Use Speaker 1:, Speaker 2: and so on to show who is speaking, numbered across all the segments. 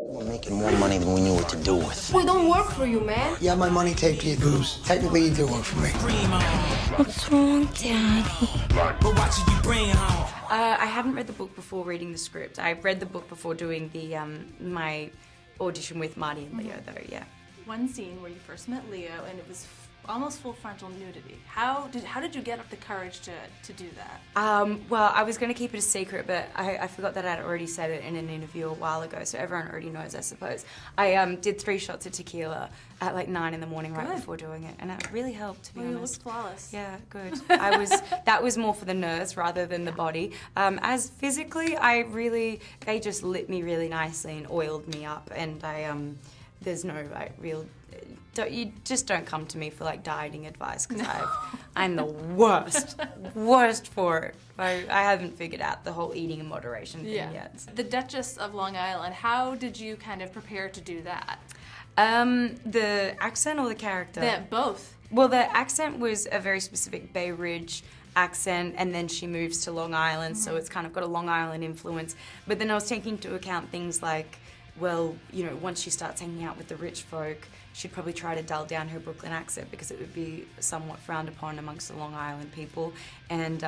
Speaker 1: We're making more money than we knew what to do with.
Speaker 2: We don't work for you, man.
Speaker 3: You have my money taped to your boobs. Technically, you do work for me.
Speaker 4: What's wrong, Daddy?
Speaker 5: I hadn't read the book before reading the script. I read the book before doing the my audition with Marty and Leo, though. Yeah.
Speaker 6: One scene where you first met Leo, and it was almost full frontal nudity. How did you get up the courage to do that?
Speaker 5: Well, I was going to keep it a secret, but I forgot that I'd already said it in an interview a while ago, so everyone already knows, I suppose. I did 3 shots of tequila at like 9 in the morning right before doing it, and it really helped, to be honest.
Speaker 6: You looked flawless.
Speaker 5: Yeah, good. That was more for the nerves rather than the body. As physically, they just lit me really nicely and oiled me up, and there's no you just don't come to me for like dieting advice, because I'm the worst for it. I haven't figured out the whole eating in moderation thing yet.
Speaker 6: The Duchess of Long Island, how did you kind of prepare to do that?
Speaker 5: The accent or the character?
Speaker 6: Both.
Speaker 5: Well, the accent was a very specific Bay Ridge accent, and then she moves to Long Island, so it's kind of got a Long Island influence. But then I was taking into account things like, well, you know, once she starts hanging out with the rich folk, she'd probably try to dull down her Brooklyn accent because it would be somewhat frowned upon amongst the Long Island people. And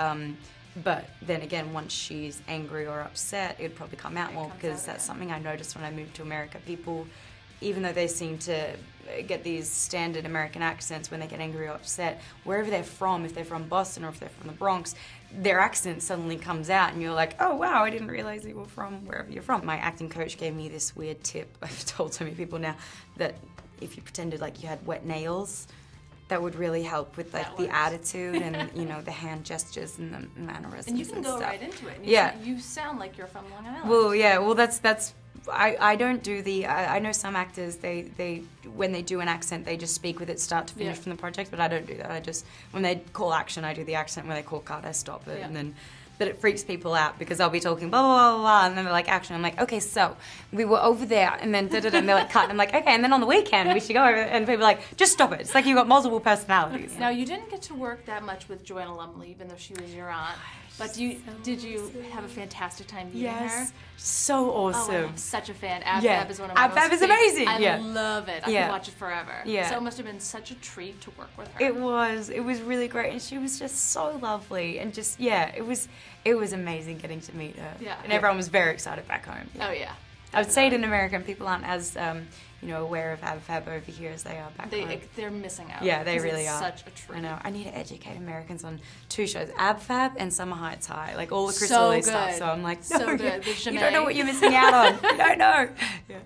Speaker 5: but then again, once she's angry or upset, it'd probably come out more, because that's something I noticed when I moved to America. People, even though they seem to get these standard American accents when they get angry or upset, wherever they're from, if they're from Boston or if they're from the Bronx, their accent suddenly comes out and you're like, oh wow, I didn't realize you were from wherever you're from. My acting coach gave me this weird tip, I've told so many people now, that if you pretended like you had wet nails, that would really help with like the attitude and, you know, the hand gestures and the mannerisms and
Speaker 6: you can go
Speaker 5: stuff.
Speaker 6: right into it. And you sound like you're from Long Island.
Speaker 5: Well, yeah, well that's I don't do the, I know some actors, they when they do an accent, they just speak with it start to finish from the project, but I don't do that. I just, when they call action, I do the accent. When they call cut, I stop it. And then, but it freaks people out because I'll be talking blah, blah, blah, blah, and then they're like, action. I'm like, okay, so we were over there, and then da-da-da, and they're like, cut. And I'm like, okay, and then on the weekend, we should go over, and people are like, just stop it. It's like you've got multiple personalities.
Speaker 6: Now, you didn't get to work that much with Joanna Lumley, even though she was your aunt. But did you have a fantastic time meeting her?
Speaker 5: So awesome.
Speaker 6: Oh, I'm such a fan. Ab is one of my most
Speaker 5: Ab is amazing.
Speaker 6: I love it. I could watch it forever.
Speaker 5: Yeah.
Speaker 6: So it must have been such a treat to work with her.
Speaker 5: It was really great, and she was just so lovely, and just, it was amazing getting to meet her.
Speaker 6: Yeah.
Speaker 5: And everyone was very excited back home.
Speaker 6: Oh yeah.
Speaker 5: I would say it in America, and people aren't as aware of AbFab over here as they are back home.
Speaker 6: They're missing out.
Speaker 5: Yeah, they really are.
Speaker 6: Such a treat.
Speaker 5: I know. I need to educate Americans on 2 shows, AbFab and Summer Heights High, like all the Chris Lilly stuff. So I'm like, no,
Speaker 6: so good.
Speaker 5: You don't know what you're missing out on. You don't know. Yeah.